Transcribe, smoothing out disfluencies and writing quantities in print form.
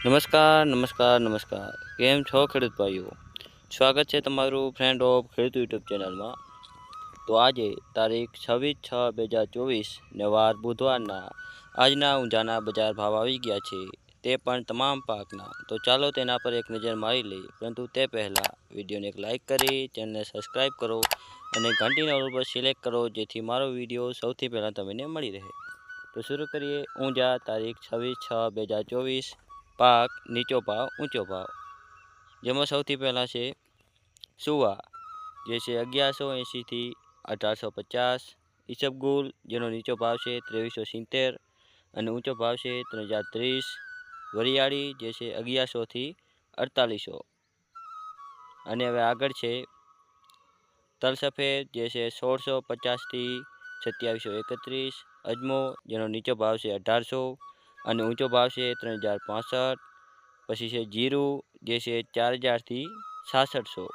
નમસ્કાર નમસ્કાર નમસ્કાર કેમ છો ખેડૂત ભાઈઓ। સ્વાગત છે તમારું ફ્રેન્ડ ઓફ ખેડૂત યુટ્યુબ ચેનલમાં। તો આજે તારીખ 26/6/2024 ને વાર બુધવારના આજના ઊંઝાના બજાર ભાવ આવી ગયા છે, તે પણ તમામ પાકના। તો ચાલો તેના પર એક નજર મારી લઈએ, પરંતુ તે પહેલાં વિડીયોને એક લાઇક કરી ચેનલને સબસ્ક્રાઈબ કરો અને ઘંટીના ઓલ પર સિલેક્ટ કરો, જેથી મારો વિડીયો સૌથી પહેલાં તમને મળી રહે। તો શરૂ કરીએ ઊંઝા તારીખ 26/6/2024 પાક નીચો ભાવ ઊંચો ભાવ, જેમાં સૌથી પહેલાં છે સુવા, જે છે 1180 થી 1850। ઈસબગુલ, જેનો નીચો ભાવ છે 2370 અને ઊંચો ભાવ છે 3030। વરિયાળી, જે છે 1100 થી 4800। અને હવે આગળ છે તલ સફેદ, જે છે 1650 થી 2731। અજમો, જેનો નીચો ભાવ છે 1800 અને ઊંચો ભાવ છે 3065। પછી છે જીરું, જે છે 4000 થી 6600।